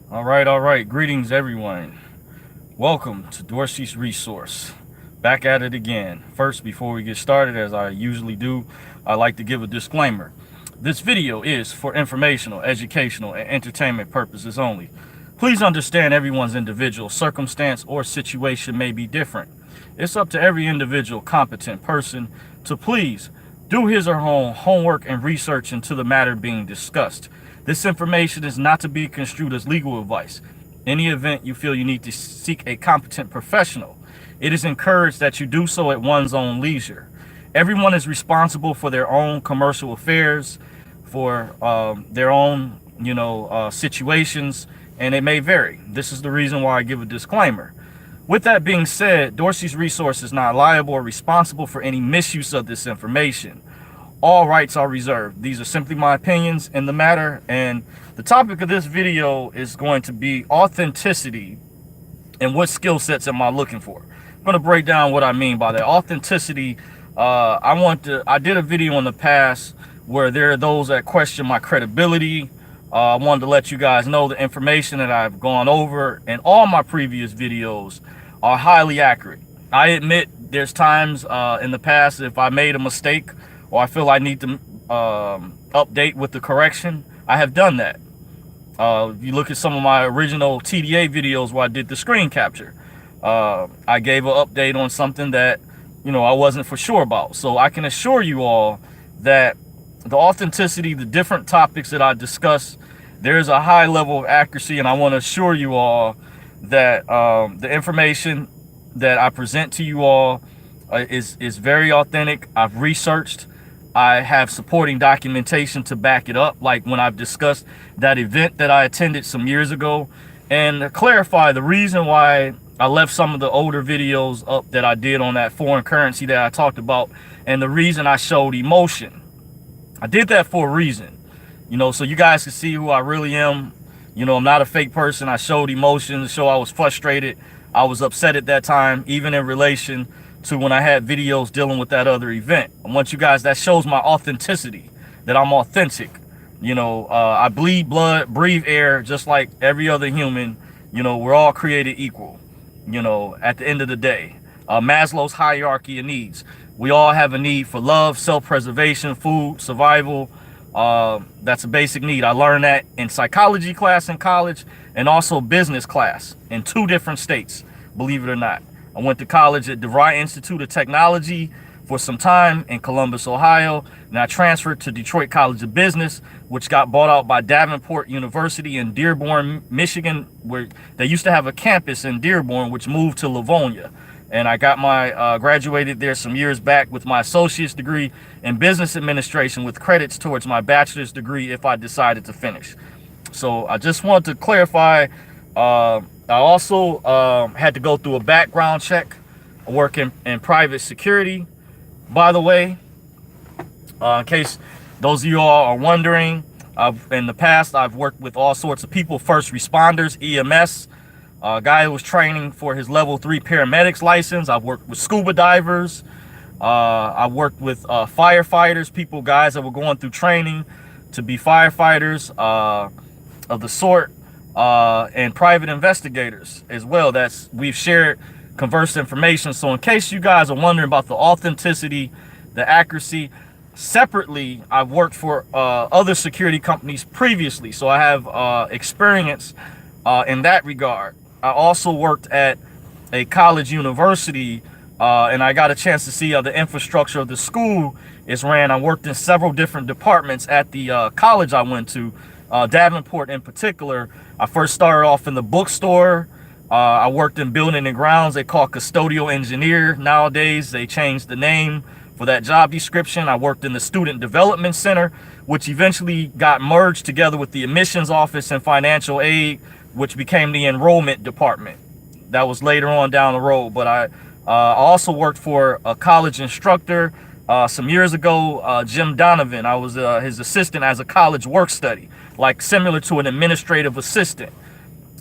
All right. Greetings, everyone. Welcome to Dorsey's Resource. Back at it again. First, before we get started, as I usually do, I like to give a disclaimer. This video is for informational, educational, and entertainment purposes only. Please understand everyone's individual circumstance or situation may be different. It's up to every individual competent person to please do his or her own homework and research into the matter being discussed. This information is not to be construed as legal advice. In any event you feel you need to seek a competent professional, it is encouraged that you do so at one's own leisure. Everyone is responsible for their own commercial affairs, for their own, situations, and it may vary. This is the reason why I give a disclaimer. With that being said, Dorsey's Resource is not liable or responsible for any misuse of this information. All rights are reserved. These are simply my opinions in the matter, and the topic of this video is going to be authenticity and what skill sets am I looking for. I'm going to break down what I mean by that. Authenticity, I did a video in the past where there are those that question my credibility. I wanted to let you guys know the information that I've gone over in all my previous videos are highly accurate. I admit there's times in the past if I made a mistake or I feel I need to update with the correction, I have done that. If you look at some of my original TDA videos where I did the screen capture, I gave an update on something that I wasn't for sure about. So I can assure you all that the authenticity, the different topics that I discuss, there's a high level of accuracy, and I want to assure you all that the information that I present to you all is very authentic. I've researched. I have supporting documentation to back it up, like when I've discussed that event that I attended some years ago. And to clarify, the reason why I left some of the older videos up that I did on that foreign currency that I talked about, and the reason I showed emotion, I did that for a reason, so you guys can see who I really am. I'm not a fake person. I showed emotion to show I was frustrated. I was upset at that time, even in relation to when I had videos dealing with that other event. I want you guys, that shows my authenticity, that I'm authentic. I bleed blood, breathe air, just like every other human. We're all created equal, at the end of the day. Maslow's hierarchy of needs. We all have a need for love, self-preservation, food, survival. That's a basic need. I learned that in psychology class in college and also business class in 2 different states, believe it or not. I went to college at DeVry Institute of Technology for some time in Columbus, Ohio, and I transferred to Detroit College of Business, which got bought out by Davenport University in Dearborn, Michigan, where they used to have a campus in Dearborn, which moved to Livonia. And I got my graduated there some years back with my associate's degree in business administration with credits towards my bachelor's degree if I decided to finish. So I just wanted to clarify. I also had to go through a background check. I work in private security, by the way, in case those of you all are wondering. In the past, I've worked with all sorts of people, first responders, EMS, a guy who was training for his level 3 paramedics license. I've worked with scuba divers. I worked with firefighters, guys that were going through training to be firefighters of the sort, and private investigators as well. We've shared conversed information. So in case you guys are wondering about the authenticity, the accuracy, separately, I've worked for other security companies previously. So I have experience in that regard. I also worked at a college university, and I got a chance to see how the infrastructure of the school is ran. I worked in several different departments at the college I went to, Davenport in particular. I first started off in the bookstore. I worked in building and grounds. They call custodial engineer. Nowadays, they changed the name for that job description. I worked in the student development center, which eventually got merged together with the admissions office and financial aid, which became the enrollment department. That was later on down the road. But I also worked for a college instructor some years ago, Jim Donovan. I was his assistant as a college work study, like similar to an administrative assistant.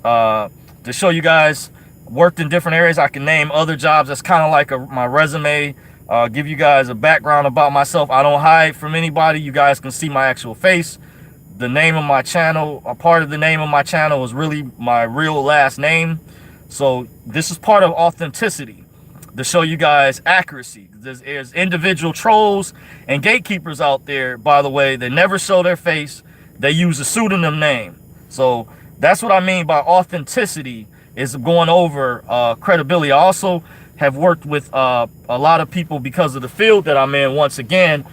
To show you guys, worked in different areas. I can name other jobs. That's kind of like my resume. Give you guys a background about myself. I don't hide from anybody. You guys can see my actual face. the name of my channel, a part of the name of my channel is really my real last name. So this is part of authenticity, to show you guys accuracy. There's individual trolls and gatekeepers out there, by the way, that never show their face. They use a pseudonym name. So that's what I mean by authenticity, is going over credibility. I also have worked with a lot of people because of the field that I'm in. Once again,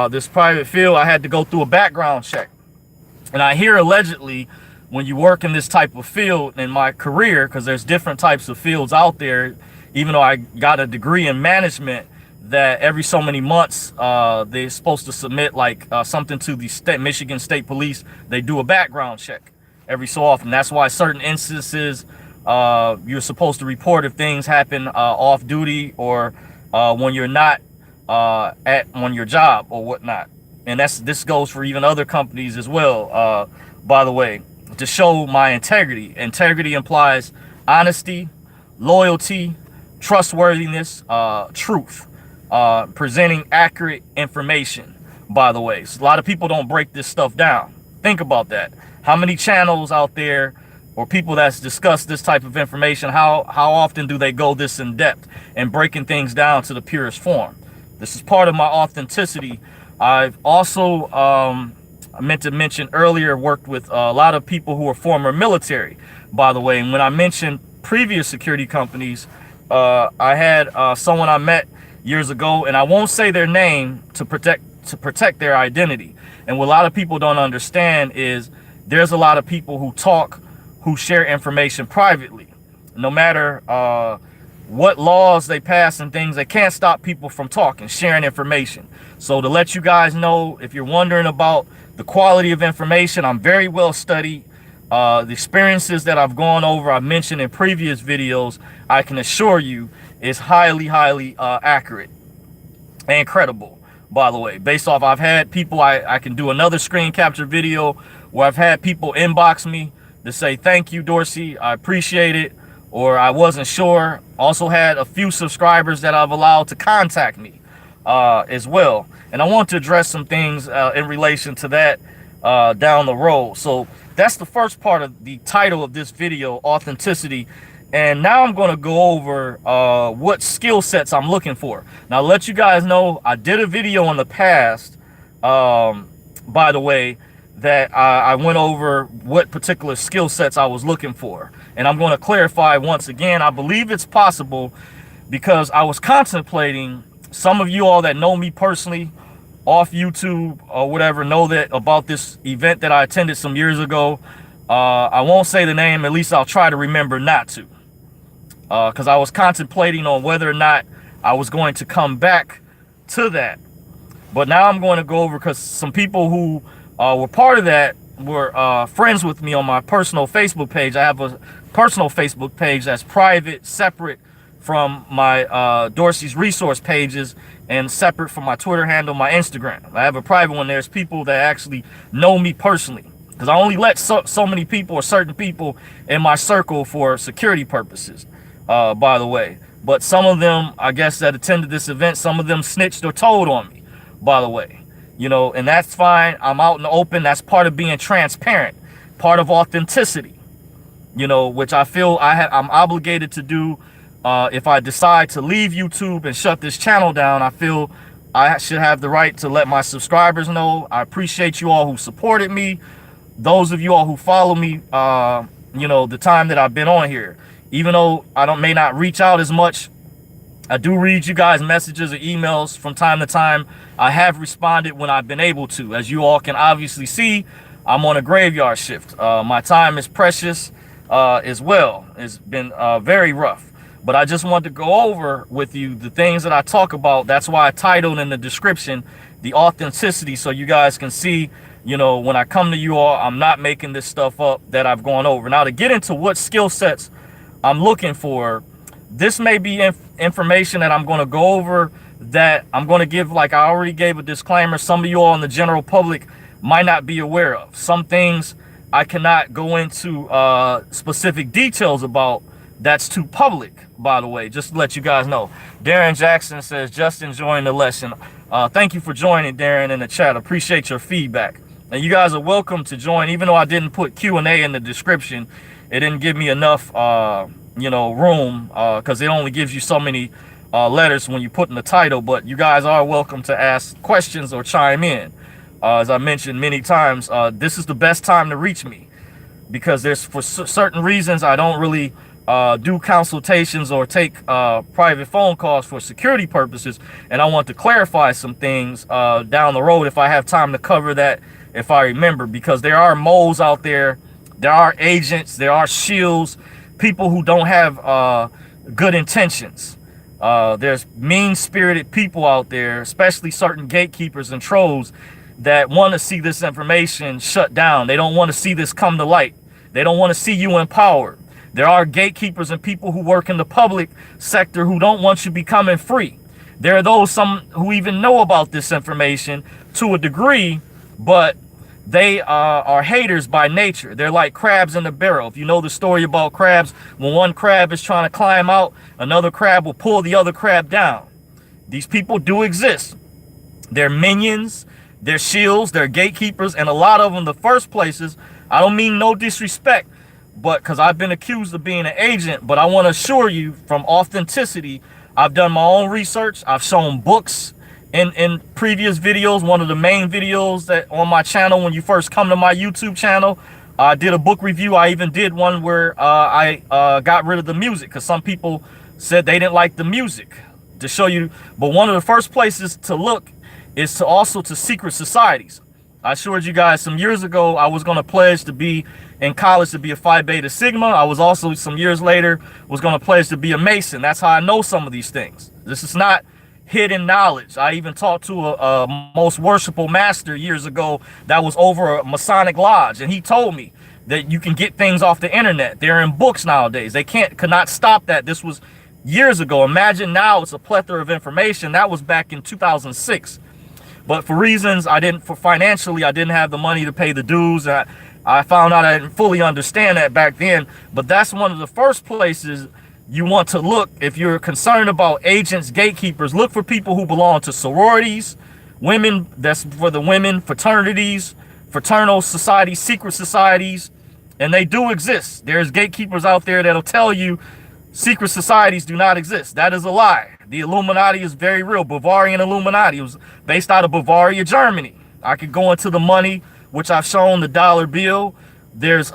this private field, I had to go through a background check. And I hear allegedly, when you work in this type of field in my career, because there's different types of fields out there, even though I got a degree in management, that every so many months they're supposed to submit like something to the Michigan State Police. They do a background check every so often. That's why certain instances you're supposed to report if things happen off duty, or when you're not on your job or whatnot. And this goes for even other companies as well, by the way, to show my integrity. Integrity implies honesty, loyalty, trustworthiness, truth, presenting accurate information, by the way. So a lot of people don't break this stuff down. Think about that. How many channels out there or people that's discussed this type of information, how often do they go this in depth and breaking things down to the purest form? This is part of my authenticity. I've also, I meant to mention earlier, worked with a lot of people who are former military, by the way. And when I mentioned previous security companies, I had someone I met years ago, and I won't say their name to protect their identity. And what a lot of people don't understand is there's a lot of people who share information privately. No matter what laws they pass and things, they can't stop people from talking, sharing information. So to let you guys know, if you're wondering about the quality of information, I'm very well studied. The experiences that I've gone over, I've mentioned in previous videos, I can assure you is highly accurate and credible, by the way. Based off, I've had people, I can do another screen capture video where I've had people inbox me to say, thank you, Dorsey, I appreciate it, or I wasn't sure. Also had a few subscribers that I've allowed to contact me as well. And I want to address some things in relation to that down the road. So that's the first part of the title of this video, authenticity. And now I'm going to go over what skill sets I'm looking for. Now, I'll let you guys know, I did a video in the past, by the way, that I went over what particular skill sets I was looking for. And I'm going to clarify once again, I believe it's possible, because I was contemplating, some of you all that know me personally off YouTube or whatever know that about this event that I attended some years ago. I won't say the name, at least I'll try to remember not to, because I was contemplating on whether or not I was going to come back to that. But now I'm going to go over, because some people who were part of that were friends with me on my personal Facebook page. I have a personal Facebook page that's private, separate from my Dorsey's Resource pages, and separate from my Twitter handle, my Instagram. I have a private one. There's people that actually know me personally, because I only let so many people or certain people in my circle for security purposes, by the way. But some of them, I guess, that attended this event, some of them snitched or told on me, by the way. You know, and that's fine. I'm out in the open. That's part of being transparent, part of authenticity, you know, which I feel I'm obligated to do. If I decide to leave YouTube and shut this channel down, I feel I should have the right to let my subscribers know. I appreciate you all who supported me. Those of you all who follow me, you know, the time that I've been on here, even though I may not reach out as much, I do read you guys' messages or emails from time to time. I have responded when I've been able to. As you all can obviously see, I'm on a graveyard shift. My time is precious as well. It's been very rough. But I just wanted to go over with you the things that I talk about. That's why I titled in the description the authenticity, so you guys can see, you know, when I come to you all, I'm not making this stuff up that I've gone over. Now, to get into what skill sets I'm looking for, this may be information that I'm going to go over that I'm going to give, like I already gave a disclaimer, some of you all in the general public might not be aware of. Some things I cannot go into specific details about. That's too public, by the way, just to let you guys know. Darren Jackson says, just enjoying the lesson. Thank you for joining, Darren, in the chat. Appreciate your feedback And you guys are welcome to join, even though I didn't put Q&A in the description. It didn't give me enough, room, because it only gives you so many letters when you put in the title. But you guys are welcome to ask questions or chime in. As I mentioned many times, this is the best time to reach me, because there's for certain reasons I don't really do consultations or take private phone calls for security purposes, and I want to clarify some things down the road if I have time to cover that, if I remember, because there are moles out there, there are agents, there are shills, people who don't have good intentions. There's mean-spirited people out there, especially certain gatekeepers and trolls, that want to see this information shut down. They don't want to see this come to light. They don't want to see you empowered. There are gatekeepers and people who work in the public sector who don't want you becoming free. There are those some who even know about this information to a degree, but they are haters by nature. They're like crabs in the barrel. If you know the story about crabs, when one crab is trying to climb out, another crab will pull the other crab down. These people do exist. They're minions, they're shills, they're gatekeepers, and a lot of them, the first places, I don't mean no disrespect, but because I've been accused of being an agent, but I want to assure you from authenticity, I've done my own research. I've shown books in previous videos. One of the main videos that on my channel, when you first come to my YouTube channel, I did a book review. I even did one where I got rid of the music because some people said they didn't like the music, to show you. But one of the first places to look is to also to secret societies. I assured you guys some years ago I was going to pledge to be in college to be a Phi Beta Sigma. I was also some years later was going to pledge to be a Mason. That's how I know some of these things. This is not hidden knowledge. I even talked to a most worshipful master years ago that was over a Masonic lodge, and he told me that you can get things off the internet. They're in books nowadays. They could not stop that. This was years ago. Imagine now it's a plethora of information. That was back in 2006. But for reasons financially, I didn't have the money to pay the dues. I found out I didn't fully understand that back then. But that's one of the first places you want to look if you're concerned about agents, gatekeepers. Look for people who belong to sororities, women, that's for the women, fraternities, fraternal societies, secret societies, and they do exist. There's gatekeepers out there that'll tell you secret societies do not exist. That is a lie. The Illuminati is very real. Bavarian Illuminati. It was based out of Bavaria, Germany. I could go into the money, which I've shown, the dollar bill. There's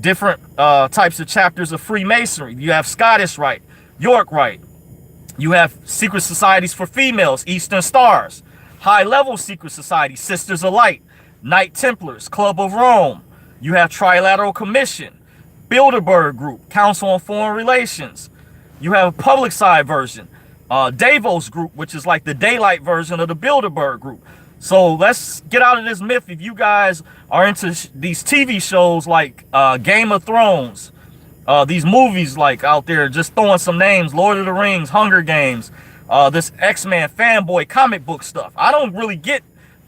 different types of chapters of Freemasonry. You have Scottish Rite, York Rite. You have secret societies for females, Eastern Stars. High-level secret societies, Sisters of Light, Knight Templars, Club of Rome. You have Trilateral Commission, Bilderberg Group, Council on Foreign Relations. You have a public side version, Davos Group, which is like the daylight version of the Bilderberg Group. So let's get out of this myth. If you guys are into these TV shows like Game of Thrones, these movies like out there, just throwing some names, Lord of the Rings, Hunger Games, this X-Men fanboy comic book stuff. I don't really get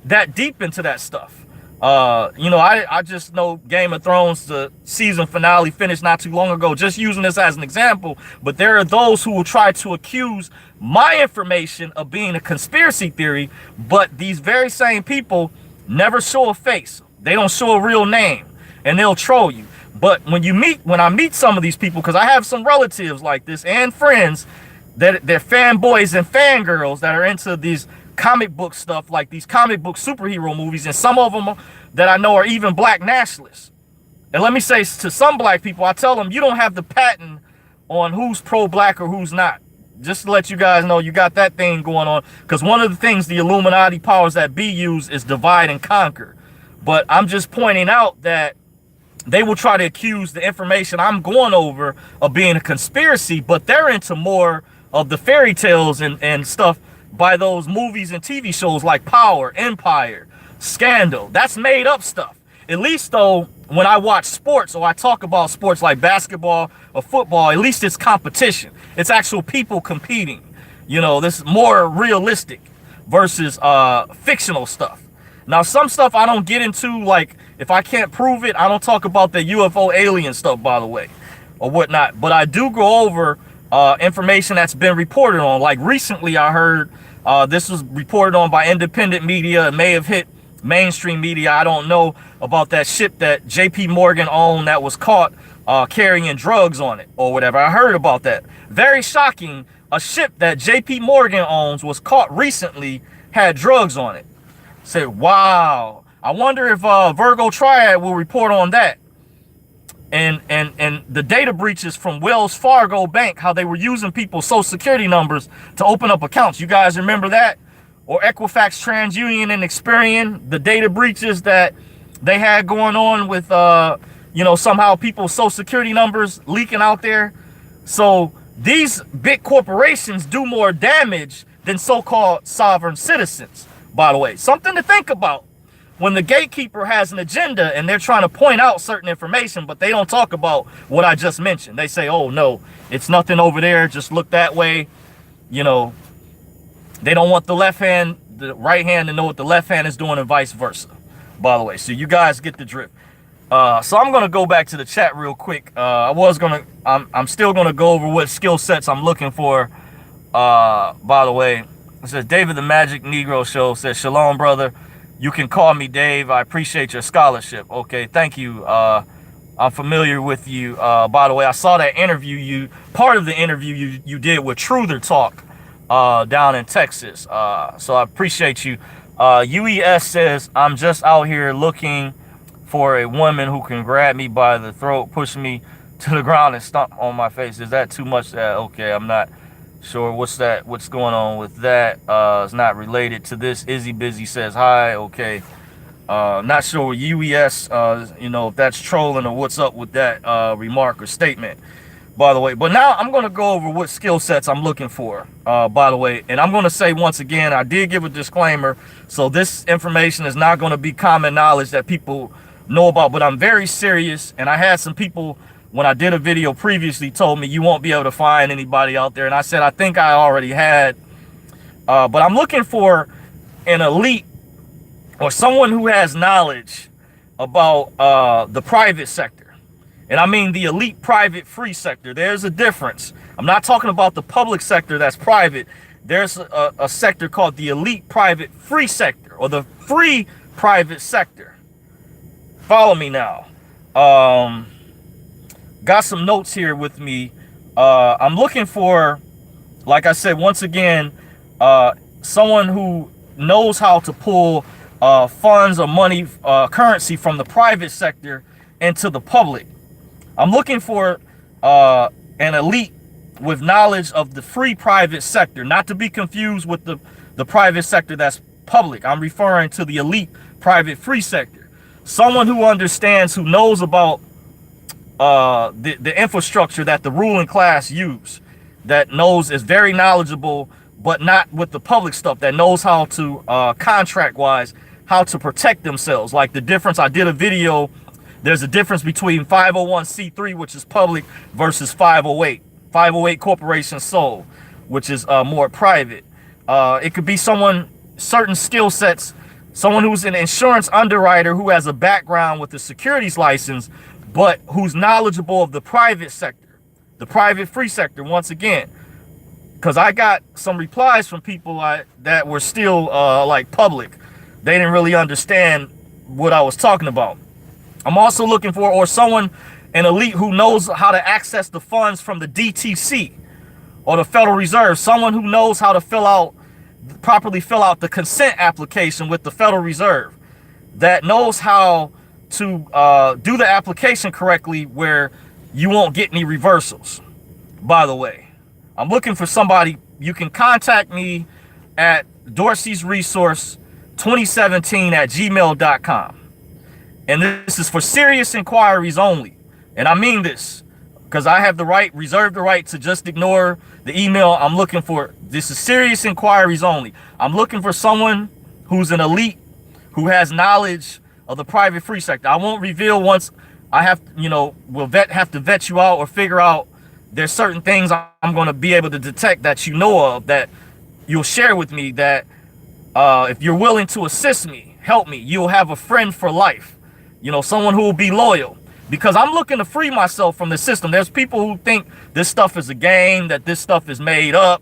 that deep into that stuff. I just know Game of Thrones, the season finale finished not too long ago, just using this as an example. But there are those who will try to accuse my information of being a conspiracy theory, but these very same people never show a face. They don't show a real name, and they'll troll you. But when I meet some of these people, because I have some relatives like this and friends that they're fanboys and fangirls that are into these comic book stuff, like these comic book superhero movies, and some of them that I know are even black nationalists. And let me say to some black people, I tell them, you don't have the patent on who's pro-black or who's not. Just to let you guys know, you got that thing going on, because one of the things the Illuminati powers that be use is divide and conquer. But I'm just pointing out that they will try to accuse the information I'm going over of being a conspiracy, but they're into more of the fairy tales and stuff by those movies and TV shows like Power, Empire, Scandal. That's made up stuff. At least though, when I watch sports or I talk about sports like basketball or football, at least it's competition. It's actual people competing. This is more realistic versus fictional stuff. Now, some stuff I don't get into, like if I can't prove it, I don't talk about the UFO alien stuff, by the way, or whatnot. But I do go over information that's been reported on. Like recently I heard this was reported on by independent media. It may have hit mainstream media. I don't know about that ship that JP Morgan owned that was caught carrying drugs on it or whatever. I heard about that. Very shocking. A ship that JP Morgan owns was caught recently, had drugs on it. Said, wow. I wonder if Virgo Triad will report on that. And the data breaches from Wells Fargo Bank, how they were using people's social security numbers to open up accounts. You guys remember that? Or Equifax, TransUnion, and Experian, the data breaches that they had going on with, somehow people's social security numbers leaking out there. So these big corporations do more damage than so-called sovereign citizens, by the way. Something to think about. When the gatekeeper has an agenda and they're trying to point out certain information, but they don't talk about what I just mentioned. They say, oh, no, it's nothing over there. Just look that way. They don't want the right hand to know what the left hand is doing and vice versa, by the way. So you guys get the drift. So I'm going to go back to the chat real quick. I'm still going to go over what skill sets I'm looking for. By the way, it says David the Magic Negro Show says, shalom, brother. You can call me Dave. I appreciate your scholarship. Okay, thank you. I'm familiar with you. By the way, I saw that interview part of the interview you did with Truther Talk down in Texas. So I appreciate you. UES says, I'm just out here looking for a woman who can grab me by the throat, push me to the ground and stomp on my face. Is that too much? Okay, I'm not sure what's going on with that. It's not related to this. Izzy Busy says hi. Okay, not sure UES if that's trolling or what's up with that remark or statement, by the way. But now I'm going to go over what skill sets I'm looking for, by the way. And I'm going to say once again, I did give a disclaimer, so this information is not going to be common knowledge that people know about, but I'm very serious. And I had some people, when I did a video previously, told me you won't be able to find anybody out there. And I said, I think I already had. But I'm looking for an elite or someone who has knowledge about the private sector. And I mean the elite private free sector. There's a difference. I'm not talking about the public sector that's private. There's a sector called the elite private free sector, or the free private sector. Follow me now. Got some notes here with me. I'm looking for, like I said, once again, someone who knows how to pull funds or money, currency from the private sector into the public. I'm looking for an elite with knowledge of the free private sector, not to be confused with the private sector that's public. I'm referring to the elite private free sector. Someone who understands, who knows about the infrastructure that the ruling class use, that knows, is very knowledgeable, but not with the public stuff, that knows how to contract wise, how to protect themselves. Like the difference, I did a video, there's a difference between 501c3, which is public, versus 508 corporation sole, which is more private. It could be someone, certain skill sets, someone who's an insurance underwriter who has a background with a securities license, but who's knowledgeable of the private sector, the private free sector, once again. Because I got some replies from people that were still like public. They didn't really understand what I was talking about. I'm also looking for, or someone, an elite who knows how to access the funds from the DTC or the Federal Reserve. Someone who knows how to properly fill out the consent application with the Federal Reserve. That knows how to do the application correctly where you won't get any reversals, by the way. I'm looking for somebody. You can contact me at DorseysResource 2017@gmail.com. And this is for serious inquiries only. And I mean this, because I have reserve the right to just ignore the email. I'm looking for, this is serious inquiries only. I'm looking for someone who's an elite, who has knowledge of the private free sector. I won't reveal once I have, have to vet you out or figure out there's certain things I'm going to be able to detect that you know of, that you'll share with me, that if you're willing to assist me, help me, you'll have a friend for life. Someone who will be loyal, because I'm looking to free myself from the system. There's people who think this stuff is a game, that this stuff is made up,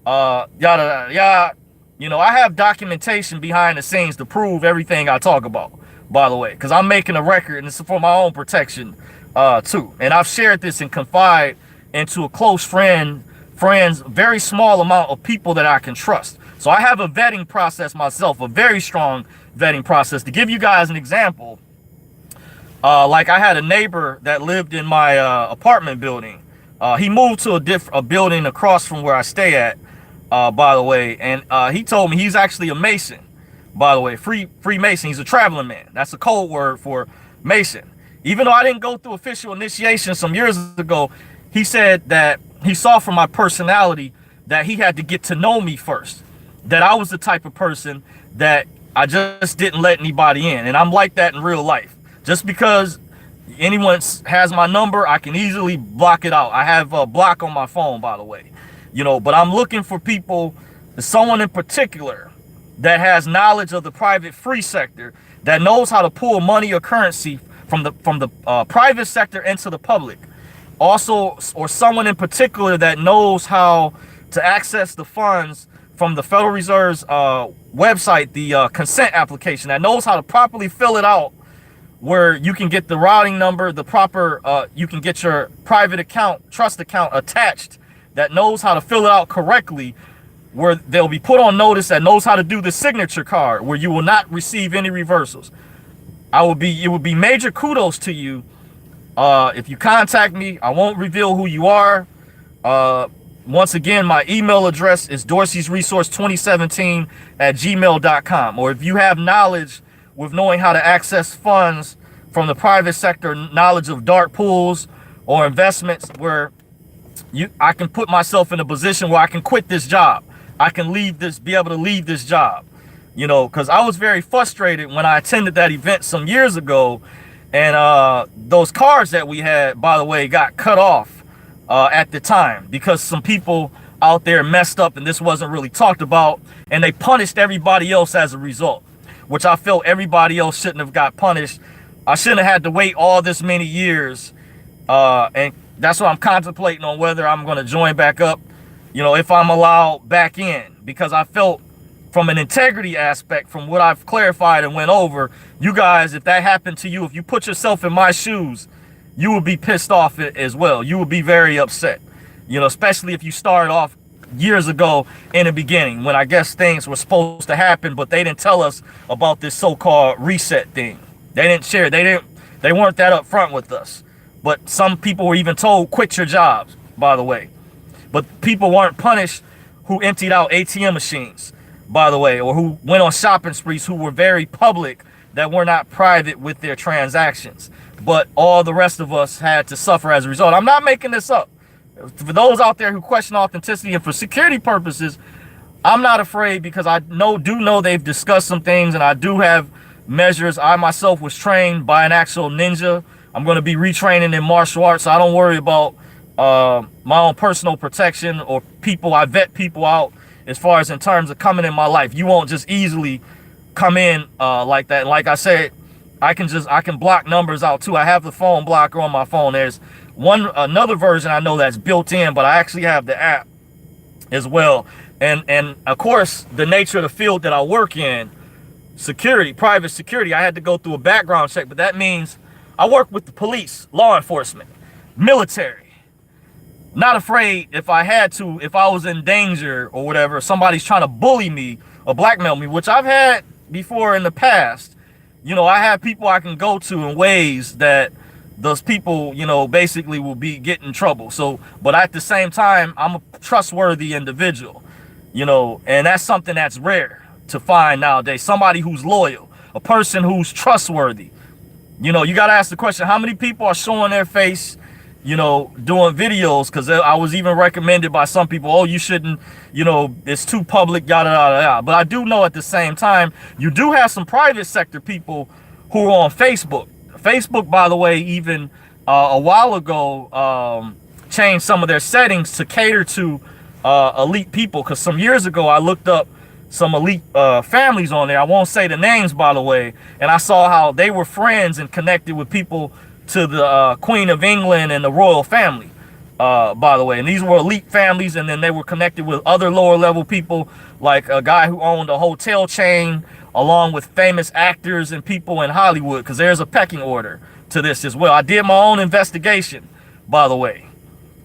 yada, yada. You know, I have documentation behind the scenes to prove everything I talk about, by the way, because I'm making a record and it's for my own protection too. And I've shared this and confide into a close friends, very small amount of people that I can trust. So I have a vetting process myself, a very strong vetting process. To give you guys an example, like I had a neighbor that lived in my apartment building. He moved to a building across from where I stay at, by the way, and he told me he's actually a Mason, by the way, Freemason. He's a traveling man. That's a code word for Mason. Even though I didn't go through official initiation some years ago, he said that he saw from my personality that he had to get to know me first, that I was the type of person that I just didn't let anybody in. And I'm like that in real life. Just because anyone has my number, I can easily block it out. I have a block on my phone, by the way. You know, but I'm looking for people, someone in particular that has knowledge of the private free sector, that knows how to pull money or currency from the private sector into the public. Also, or someone in particular that knows how to access the funds from the Federal Reserve's website, the consent application, that knows how to properly fill it out, where you can get the routing number, the proper, you can get your private account, trust account attached, that knows how to fill it out correctly, where they'll be put on notice, that knows how to do the signature card, where you will not receive any reversals. It would be major kudos to you if you contact me. I won't reveal who you are. Once again, my email address is DorseysResource2017@gmail.com. Or if you have knowledge with knowing how to access funds from the private sector, knowledge of dark pools or investments, where I can put myself in a position where I can quit this job. I can be able to leave this job, you know, because I was very frustrated when I attended that event some years ago, and those cards that we had, by the way, got cut off at the time because some people out there messed up and this wasn't really talked about, and they punished everybody else as a result, which I felt everybody else shouldn't have got punished. I shouldn't have had to wait all this many years, and that's what I'm contemplating on, whether I'm going to join back up, you know, if I'm allowed back in, because I felt from an integrity aspect, from what I've clarified and went over, you guys, if that happened to you, if you put yourself in my shoes, you would be pissed off as well. You would be very upset, you know, especially if you started off years ago in the beginning, when I guess things were supposed to happen, but they didn't tell us about this so-called reset thing. They didn't share. They weren't that upfront with us. But some people were even told, quit your jobs, by the way. But people weren't punished who emptied out ATM machines, by the way, or who went on shopping sprees, who were very public, that were not private with their transactions. But all the rest of us had to suffer as a result. I'm not making this up. For those out there who question authenticity and for security purposes, I'm not afraid, because I do know they've discussed some things, and I do have measures. I myself was trained by an actual ninja. I'm going to be retraining in martial arts, so I don't worry about my own personal protection or people. I vet people out as far as in terms of coming in my life. You won't just easily come in like that. And like I said, I can block numbers out too. I have the phone blocker on my phone. There's another version I know that's built in, but I actually have the app as well. And of course, the nature of the field that I work in, security, private security, I had to go through a background check, but that means I work with the police, law enforcement, military. Not afraid if I had to, if I was in danger or whatever, somebody's trying to bully me or blackmail me, which I've had before in the past. You know, I have people I can go to in ways that those people, you know, basically will be getting in trouble. So, but at the same time, I'm a trustworthy individual, you know, and that's something that's rare to find nowadays. Somebody who's loyal, a person who's trustworthy. You know, you got to ask the question, how many people are showing their face, you know, doing videos? Because I was even recommended by some people, oh, you shouldn't, you know, it's too public, yada, yada, yada. But I do know at the same time, you do have some private sector people who are on Facebook. Facebook, by the way, even a while ago, changed some of their settings to cater to elite people. Because some years ago, I looked up some elite families on there. I won't say the names, by the way. And I saw how they were friends and connected with people to the Queen of England and the royal family. by the way. And these were elite families, and then they were connected with other lower level people, like a guy who owned a hotel chain, along with famous actors and people in Hollywood, because there's a pecking order to this as well. I did my own investigation, by the way.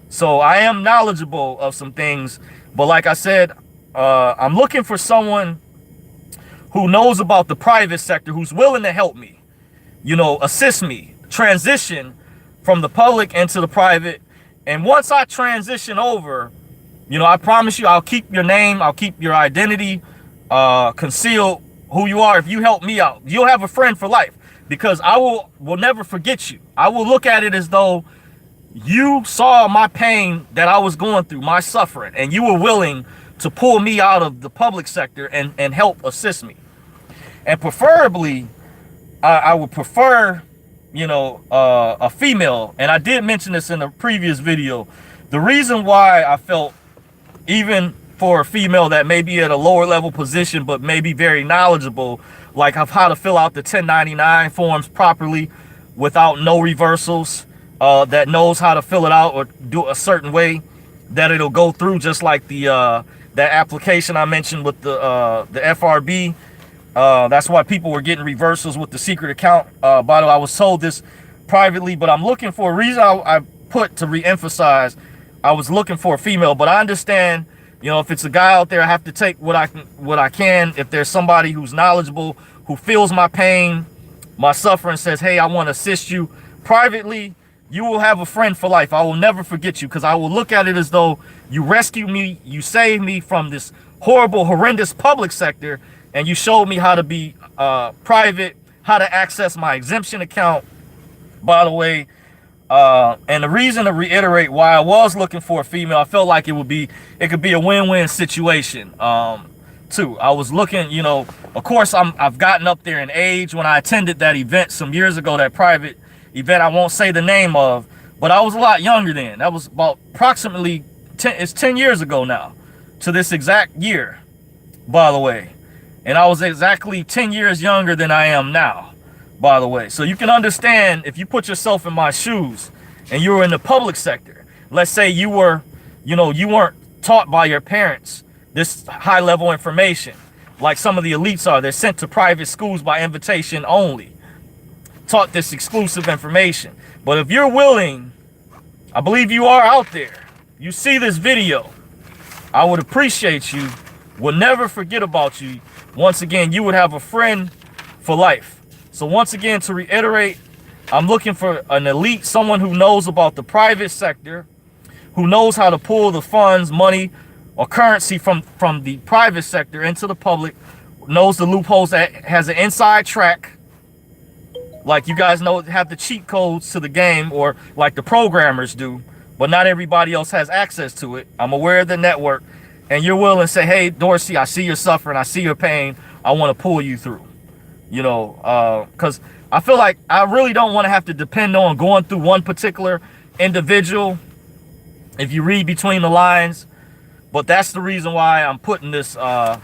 So I am knowledgeable of some things, but like I said, I'm looking for someone who knows about the private sector, who's willing to help me, assist me, transition from the public into the private. And once I transition over, I promise you, I'll keep your name, I'll keep your identity concealed, who you are. If you help me out, you'll have a friend for life, because I will never forget you. I will look at it as though you saw my pain that I was going through, my suffering, and you were willing to pull me out of the public sector and help assist me. And preferably, I would prefer, a female. And I did mention this in a previous video. The reason why I felt, even for a female that may be at a lower level position, but may be very knowledgeable, like of how to fill out the 1099 forms properly without no reversals, that knows how to fill it out or do a certain way that it'll go through, just like the that application I mentioned with the FRB. That's why people were getting reversals with the secret account. By the way, I was told this privately, but I'm looking for a reason. I put to re-emphasize, I was looking for a female, but I understand, if it's a guy out there, I have to take what I can. If there's somebody who's knowledgeable, who feels my pain, my suffering, says, hey, I want to assist you privately, you will have a friend for life. I will never forget you, because I will look at it as though you rescued me, you saved me from this horrible, horrendous public sector, and you showed me how to be private, how to access my exemption account, by the way. And the reason, to reiterate why I was looking for a female, I felt like it could be a win-win situation too. I was looking, of course, I've gotten up there in age. When I attended that event some years ago, that private event I won't say the name of, but I was a lot younger then. That was about approximately 10 years ago now, to this exact year, by the way. And I was exactly 10 years younger than I am now, by the way. So you can understand, if you put yourself in my shoes and you were in the public sector, let's say you were, you weren't taught by your parents this high level information like some of the elites are. They're sent to private schools by invitation only, taught this exclusive information. But if you're willing, I believe you are out there, you see this video, I would appreciate you, will never forget about you. Once again, you would have a friend for life. So once again, to reiterate, I'm looking for an elite, someone who knows about the private sector, who knows how to pull the funds, money, or currency from the private sector into the public, knows the loopholes, that has an inside track, like you guys know, have the cheat codes to the game, or like the programmers do, but not everybody else has access to it. I'm aware of the network, and you're willing to say, hey, Dorsey, I see your suffering, I see your pain, I want to pull you through, because I feel like I really don't want to have to depend on going through one particular individual, if you read between the lines. But that's the reason why I'm putting this, out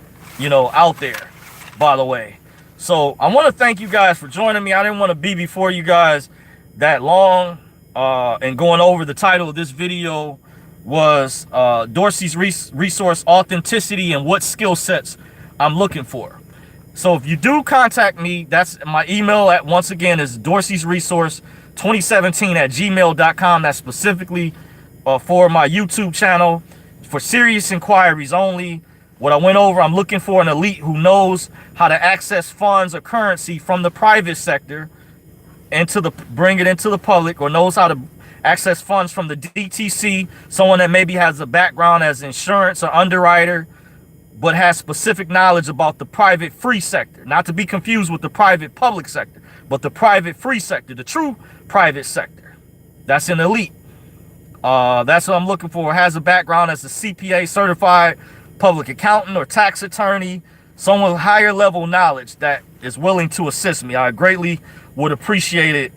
there, by the way. So I want to thank you guys for joining me. I didn't want to be before you guys that long, and going over. The title of this video was Dorsey's Resource, Authenticity and What Skill Sets I'm Looking For. So if you do contact me, that's my email at, once again, is DorseysResource 2017 at gmail.com. That's specifically for my YouTube channel, for serious inquiries only. What I went over, I'm looking for an elite who knows how to access funds or currency from the private sector bring it into the public, or knows how to access funds from the DTC, someone that maybe has a background as insurance or underwriter, but has specific knowledge about the private free sector, not to be confused with the private public sector, but the private free sector, the true private sector. That's an elite. That's what I'm looking for. Has a background as a CPA, certified public accountant or tax attorney, someone with higher level knowledge that is willing to assist me. I greatly would appreciate it.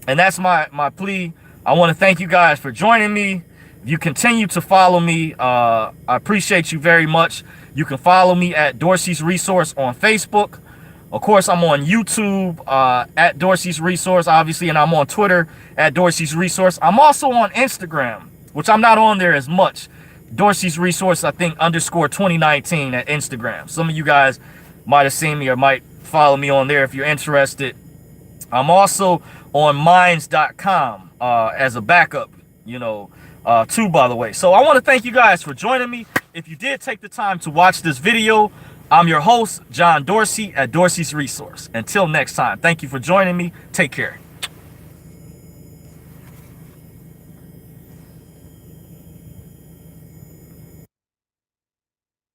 And that's my plea. I want to thank you guys for joining me. If you continue to follow me, I appreciate you very much. You can follow me at Dorsey's Resource on Facebook. Of course, I'm on YouTube at Dorsey's Resource, obviously, and I'm on Twitter at Dorsey's Resource. I'm also on Instagram which I'm not on there as much. Dorsey's Resource, I think, _ 2019 at Instagram. Some of you guys might have seen me or might follow me on there if you're interested. I'm also on minds.com as a backup, too, by the way. So I want to thank you guys for joining me. If you did take the time to watch this video, I'm your host, John Dorsey at Dorsey's Resource. Until next time, thank you for joining me. Take care.